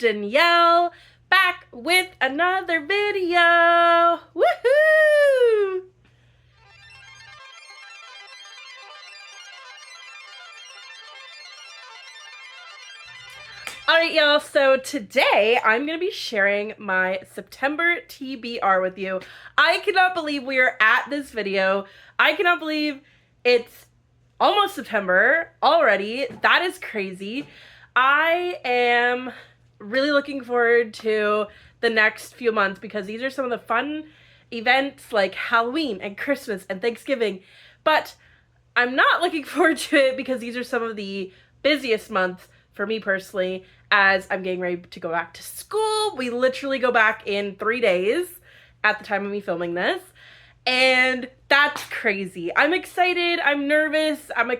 Danielle, back with another video. Woohoo! Alright y'all, so today I'm going to be sharing my September TBR with you. I cannot believe we are at this video. I cannot believe it's almost September already. That is crazy. I am really looking forward to the next few months because these are some of the fun events like Halloween and Christmas and Thanksgiving. But I'm not looking forward to it because these are some of the busiest months for me personally as I'm getting ready to go back to school. We literally go back in 3 days at the time of me filming this. And that's crazy. I'm excited, I'm nervous, I'm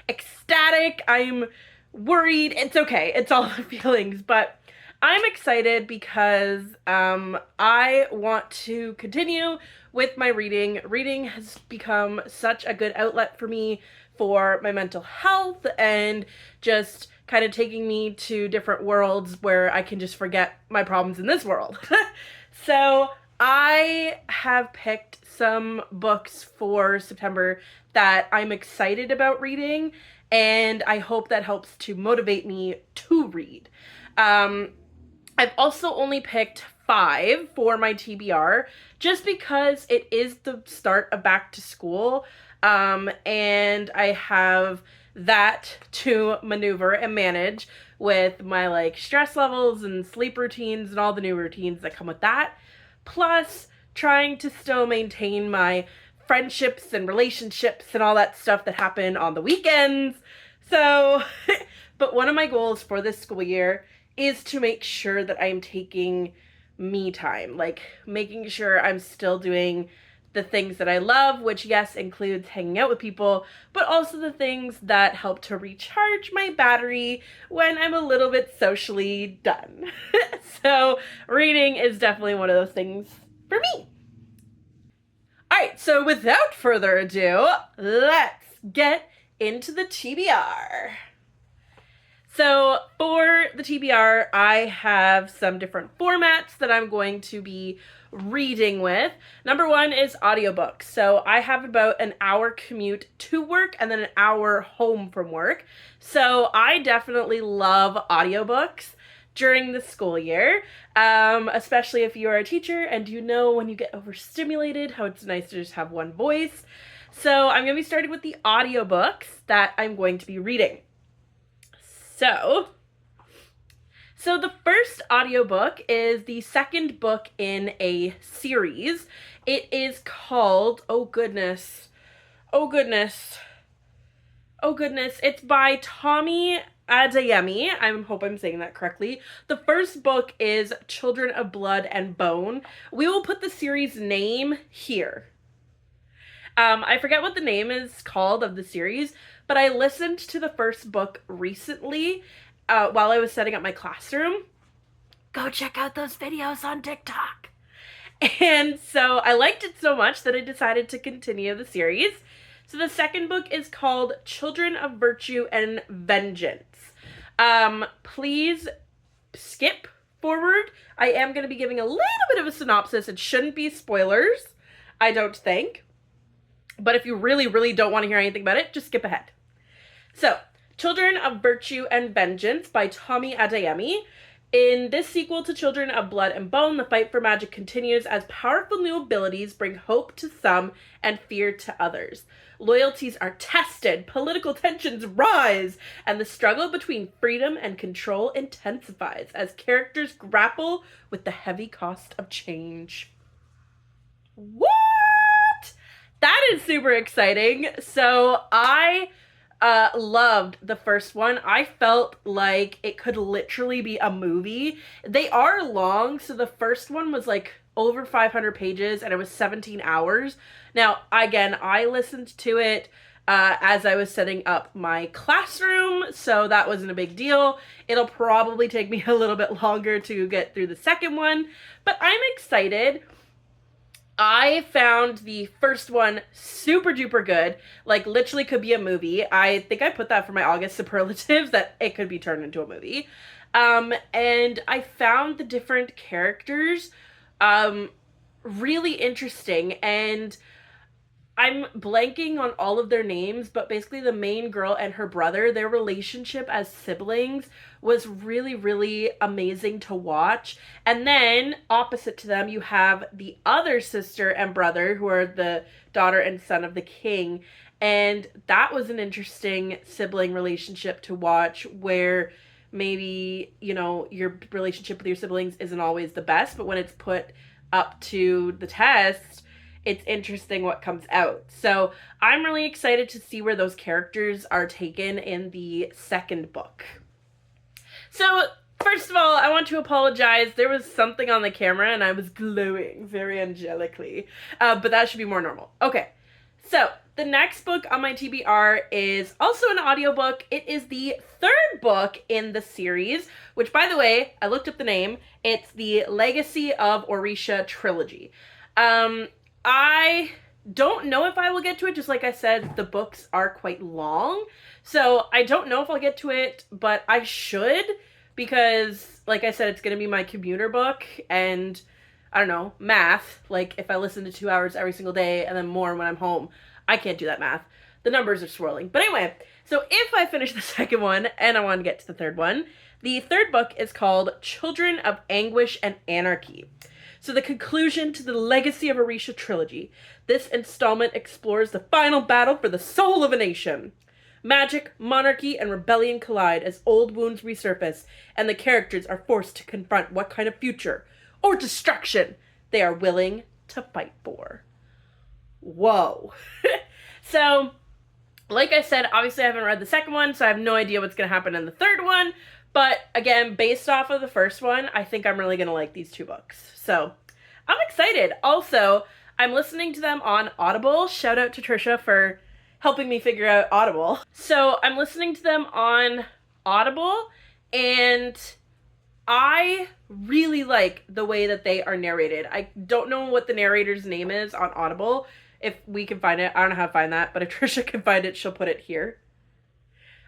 ecstatic, I'm worried. It's okay, it's all the feelings, but I'm excited because I want to continue with my reading. Reading has become such a good outlet for me for my mental health and just kind of taking me to different worlds where I can just forget my problems in this world. So I have picked some books for September that I'm excited about reading, and I hope that helps to motivate me to read. I've also only picked 5 for my TBR just because it is the start of back to school, and I have that to maneuver and manage with my stress levels and sleep routines and all the new routines that come with that. Plus, trying to still maintain my friendships and relationships and all that stuff that happen on the weekends. So, but one of my goals for this school year is to make sure that I'm taking me time, like making sure I'm still doing the things that I love, which yes, includes hanging out with people, but also the things that help to recharge my battery when I'm a little bit socially done. So reading is definitely one of those things for me. All right, so without further ado, let's get into the TBR. So for the TBR, I have some different formats that I'm going to be reading with. Number 1 is audiobooks. So I have about an hour commute to work and then an hour home from work. So I definitely love audiobooks during the school year, especially if you are a teacher and you know when you get overstimulated how it's nice to just have one voice. So I'm going to be starting with the audiobooks that I'm going to be reading. So the first audiobook is the second book in a series. It is called, oh goodness, it's by Tomi Adeyemi. I hope I'm saying that correctly. The first book is Children of Blood and Bone. We will put the series name here. I forget what the name is called of the series, but I listened to the first book recently while I was setting up my classroom. Go check out those videos on TikTok. And so I liked it so much that I decided to continue the series. So the second book is called Children of Virtue and Vengeance. Please skip forward. I am going to be giving a little bit of a synopsis. It shouldn't be spoilers, I don't think. But if you really, really don't want to hear anything about it, just skip ahead. So, Children of Virtue and Vengeance by Tomi Adeyemi. In this sequel to Children of Blood and Bone, the fight for magic continues as powerful new abilities bring hope to some and fear to others. Loyalties are tested, political tensions rise, and the struggle between freedom and control intensifies as characters grapple with the heavy cost of change. What? That is super exciting. So I loved the first one. I felt like it could literally be a movie. They are long, so the first one was over 500 pages and it was 17 hours. Now, again, I listened to it as I was setting up my classroom, so that wasn't a big deal. It'll probably take me a little bit longer to get through the second one, but I'm excited. I found the first one super duper good. Like, literally could be a movie. I think I put that for my August superlatives, that it could be turned into a movie. And I found the different characters um, really interesting. And I'm blanking on all of their names, but basically the main girl and her brother, their relationship as siblings was really, really amazing to watch. And then opposite to them, you have the other sister and brother who are the daughter and son of the king. And that was an interesting sibling relationship to watch where maybe, you know, your relationship with your siblings isn't always the best, but when it's put up to the test, it's interesting what comes out. So I'm really excited to see where those characters are taken in the second book. So first of all, I want to apologize. There was something on the camera and I was glowing very angelically, but that should be more normal. Okay, so the next book on my TBR is also an audiobook. It is the third book in the series, which, by the way, I looked up the name. It's the Legacy of Orisha trilogy. I don't know if I will get to it. Just like I said, the books are quite long. So I don't know if I'll get to it, but I should, because like I said, it's going to be my commuter book, and I don't know, math, like if I listen to 2 hours every single day and then more when I'm home, I can't do that math. The numbers are swirling. But anyway, so if I finish the second one and I want to get to the third one, the third book is called Children of Anguish and Anarchy. So the conclusion to the Legacy of Orisha trilogy. This installment explores the final battle for the soul of a nation. Magic, monarchy, and rebellion collide as old wounds resurface, and the characters are forced to confront what kind of future or destruction they are willing to fight for. Whoa. So, like I said, obviously I haven't read the second one, so I have no idea what's going to happen in the third one. But again, based off of the first one, I think I'm really going to like these two books. So I'm excited. Also, I'm listening to them on Audible. Shout out to Trisha for helping me figure out Audible. So I'm listening to them on Audible, and I really like the way that they are narrated. I don't know what the narrator's name is on Audible. If we can find it, I don't know how to find that, but if Trisha can find it, she'll put it here.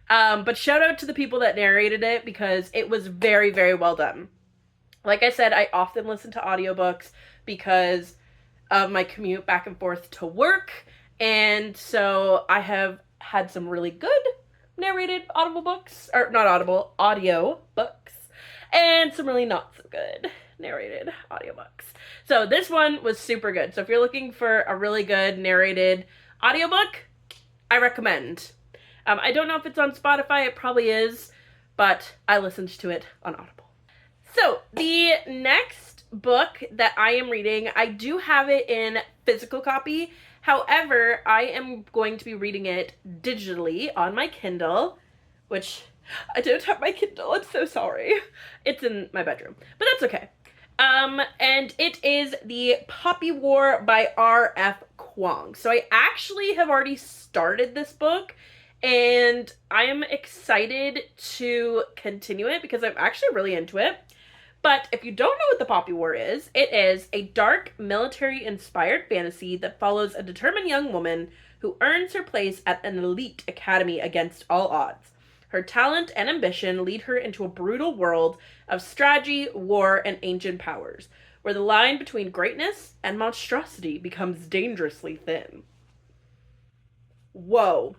But shout out to the people that narrated it, because it was very, very well done. Like I said, I often listen to audiobooks because of my commute back and forth to work. And so I have had some really good narrated audible books, or not audible, audio books, and some really not so good narrated audiobooks. So this one was super good. So if you're looking for a really good narrated audiobook, I recommend. I don't know if it's on Spotify. It probably is, but I listened to it on Audible. So the next book that I am reading, I do have it in physical copy. However, I am going to be reading it digitally on my Kindle, which I don't have my Kindle. I'm so sorry. It's in my bedroom, but that's okay. And it is The Poppy War by R.F. Kuang. So I actually have already started this book, and I am excited to continue it because I'm actually really into it. But if you don't know what The Poppy War is, it is a dark, military-inspired fantasy that follows a determined young woman who earns her place at an elite academy against all odds. Her talent and ambition lead her into a brutal world of strategy, war, and ancient powers, where the line between greatness and monstrosity becomes dangerously thin. Whoa.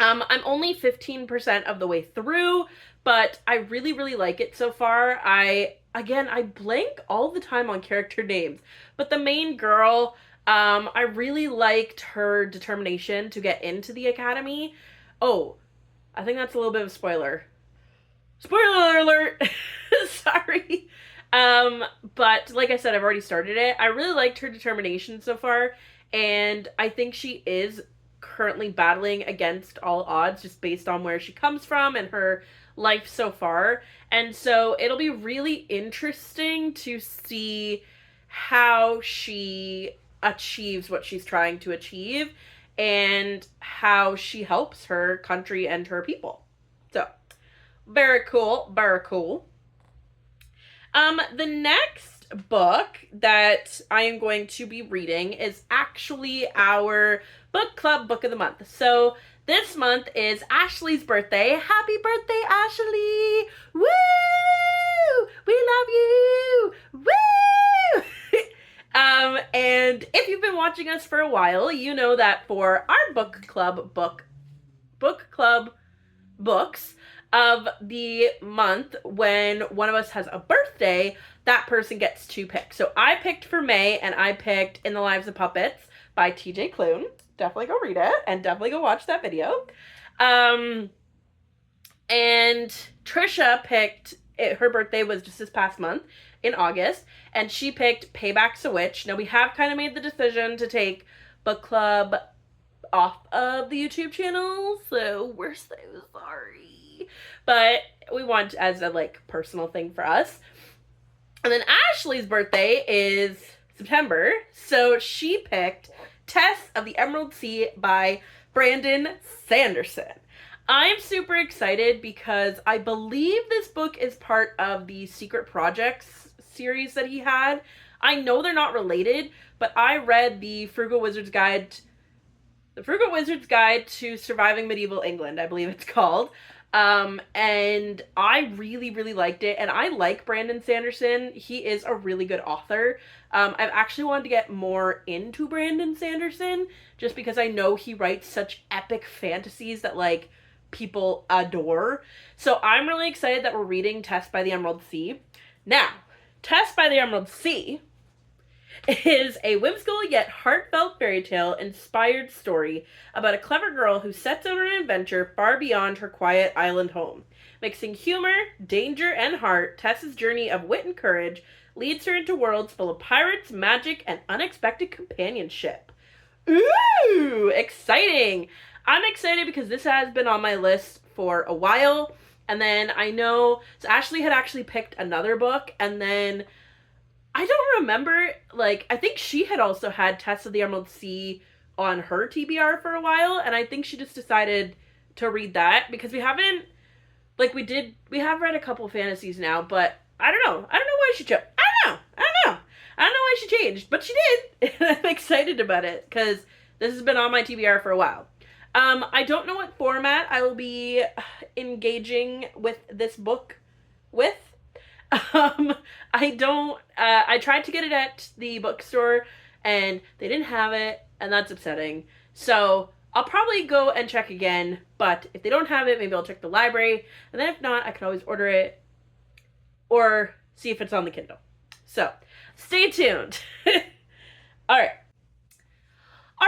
I'm only 15% of the way through, but I really, really like it so far. I blank all the time on character names, but the main girl, I really liked her determination to get into the academy. Oh, I think that's a little bit of a spoiler. Spoiler alert! Sorry. But like I said, I've already started it. I really liked her determination so far, and I think she is currently battling against all odds just based on where she comes from and her life so far. And so it'll be really interesting to see how she achieves what she's trying to achieve and how she helps her country and her people. So, very cool, very cool. The next book that I am going to be reading is actually our book club book of the month. So this month is Ashley's birthday. Happy birthday, Ashley! Woo! We love you! Woo! And if you've been watching us for a while, you know that for our book club books of the month, when one of us has a birthday, that person gets to pick. So I picked for May, and I picked In the Lives of Puppets by TJ Klune. Definitely go read it, and definitely go watch that video. And Trisha picked, her birthday was just this past month in August, and she picked Payback's a Witch. Now we have kind of made the decision to take book club off of the YouTube channel, so we're so sorry. But we want as a like personal thing for us. And then Ashley's birthday is September, so she picked Tress of the Emerald Sea by Brandon Sanderson. I'm super excited because I believe this book is part of the Secret Projects series that he had. I know they're not related, but I read the Frugal Wizard's Guide to Surviving Medieval England, I believe it's called. And I really, really liked it. And I like Brandon Sanderson. He is a really good author. I've actually wanted to get more into Brandon Sanderson just because I know he writes such epic fantasies that like people adore. So I'm really excited that we're reading Tress by the Emerald Sea. Now, Tress by the Emerald Sea is a whimsical yet heartfelt fairy tale inspired story about a clever girl who sets out on an adventure far beyond her quiet island home. Mixing humor, danger, and heart, Tess's journey of wit and courage leads her into worlds full of pirates, magic, and unexpected companionship. Ooh, exciting! I'm excited because this has been on my list for a while, and then I know, so Ashley had actually picked another book, and then I don't remember, like, I think she had also had Tress of the Emerald Sea on her TBR for a while, and I think she just decided to read that, because we haven't, like, we have read a couple fantasies now, but I don't know why she chose, I don't know why she changed, but she did, and I'm excited about it, because this has been on my TBR for a while. I don't know what format I will be engaging with this book with. I tried to get it at the bookstore and they didn't have it, and that's upsetting. So I'll probably go and check again, but if they don't have it, maybe I'll check the library, and then if not, I can always order it or see if it's on the Kindle. So stay tuned. All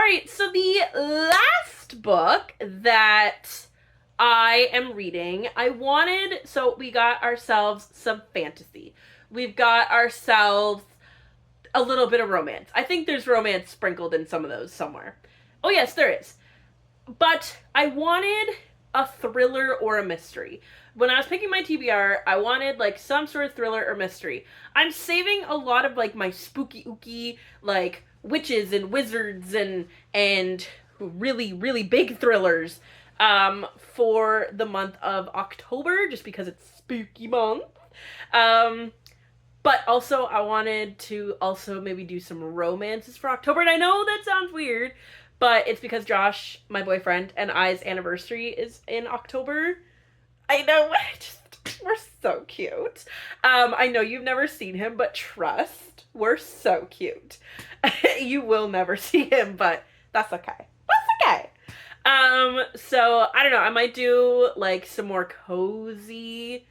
right, so the last book that I am reading, so we got ourselves some fantasy. We've got ourselves a little bit of romance. I think there's romance sprinkled in some of those somewhere. Oh yes, there is. But I wanted a thriller or a mystery. When I was picking my TBR, I wanted like some sort of thriller or mystery. I'm saving a lot of like my spooky ooky, like witches and wizards and really, really big thrillers for the month of October, just because it's spooky month. But also I wanted to also maybe do some romances for October, and I know that sounds weird, but it's because Josh, my boyfriend, and I's anniversary is in October. I know, we're so cute. I know you've never seen him, but trust, we're so cute. You will never see him, but that's okay. That's okay. So I don't know, I might do like some more cozy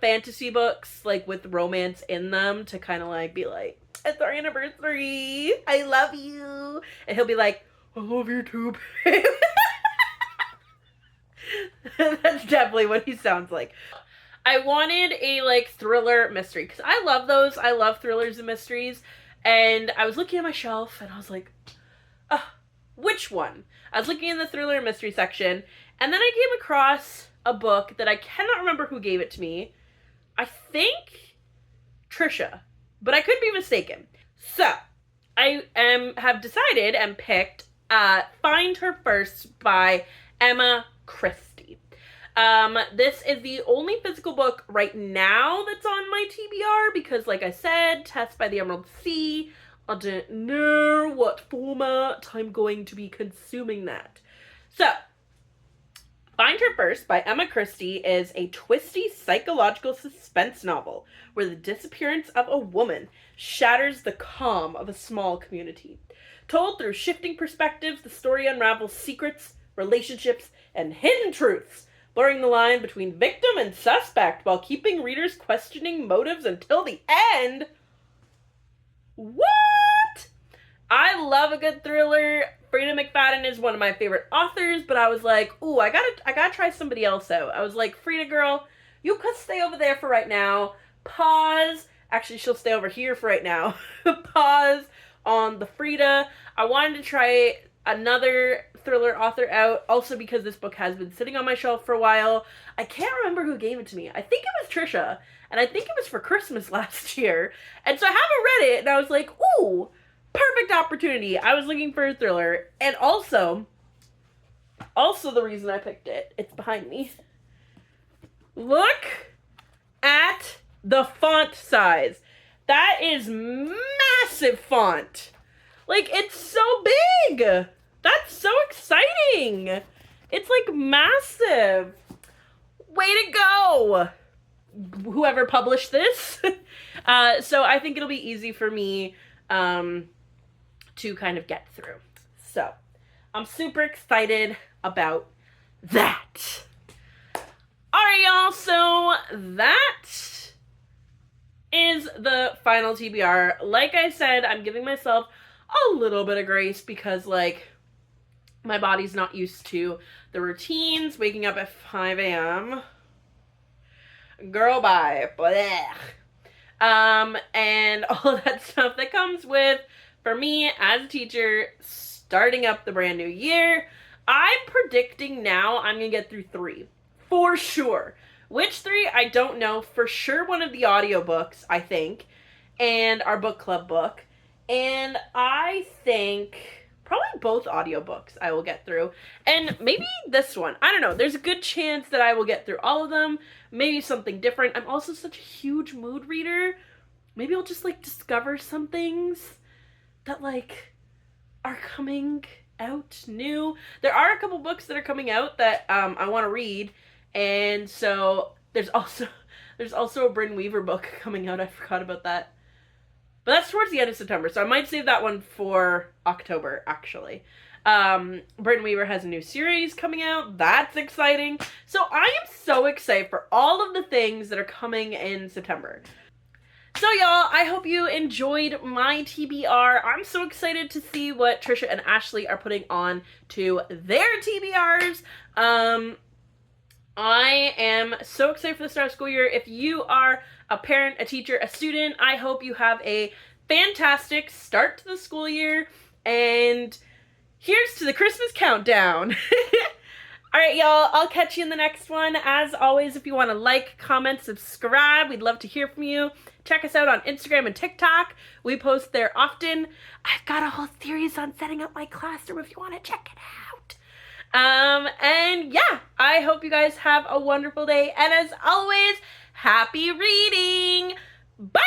fantasy books, like with romance in them, to kind of like be like, it's our anniversary, I love you, and he'll be like, I love you too, babe. That's definitely what he sounds like. I wanted a like thriller mystery, because I love those. I love thrillers and mysteries, and I was looking at my shelf and I was like, which one? I was looking in the thriller and mystery section, and then I came across a book that I cannot remember who gave it to me. I think Trisha, but I could be mistaken. So I have decided and picked Find Her First by CHristie. This is the only physical book right now that's on my TBR because, like I said, Test by the Emerald Sea. I don't know what format I'm going to be consuming that. So, Find Her First by CHristie is a twisty psychological suspense novel where the disappearance of a woman shatters the calm of a small community. Told through shifting perspectives, the story unravels secrets, relationships, and hidden truths, blurring the line between victim and suspect while keeping readers questioning motives until the end. What? I love a good thriller. Frida McFadden is one of my favorite authors, but I was like, ooh, I gotta try somebody else out. I was like, Frida girl, you could stay over there for right now. Pause. Actually, she'll stay over here for right now. Pause on the Frida. I wanted to try another thriller author out, also because this book has been sitting on my shelf for a while. I can't remember who gave it to me. I think it was Trisha, and I think it was for Christmas last year. And so I haven't read it, and I was like, ooh, perfect opportunity. I was looking for a thriller, and also the reason I picked it, it's behind me. Look at the font size. That is massive font. Like, it's so big. That's so exciting. It's like massive. Way to go, whoever published this. So I think it'll be easy for me to kind of get through. So I'm super excited about that. Alright, y'all, so that is the final TBR. Like I said, I'm giving myself a little bit of grace because, like, my body's not used to the routines, waking up at 5 a.m. Girl, bye. Blech. And all of that stuff that comes with, for me as a teacher, starting up the brand new year. I'm predicting now I'm going to get through 3. For sure. Which 3? I don't know. For sure one of the audiobooks, I think. And our book club book. And I think probably both audiobooks I will get through. And maybe this one. I don't know. There's a good chance that I will get through all of them. Maybe something different. I'm also such a huge mood reader. Maybe I'll just, like, discover some things that, like, are coming out new. There are a couple books that are coming out that I want to read. And so there's also a Bryn Weaver book coming out. I forgot about that. But that's towards the end of September, so I might save that one for October, actually. Bryn Weaver has a new series coming out. That's exciting. So I am so excited for all of the things that are coming in September. So y'all, I hope you enjoyed my TBR. I'm so excited to see what Trisha and Ashley are putting on to their TBRs. I am so excited for the start of school year. If you are a parent, a teacher, a student, I hope you have a fantastic start to the school year. And here's to the Christmas countdown. Alright, y'all, I'll catch you in the next one. As always, if you want to like, comment, subscribe, we'd love to hear from you. Check us out on Instagram and TikTok. We post there often. I've got a whole series on setting up my classroom if you want to check it out. And yeah, I hope you guys have a wonderful day. And as always, happy reading. Bye!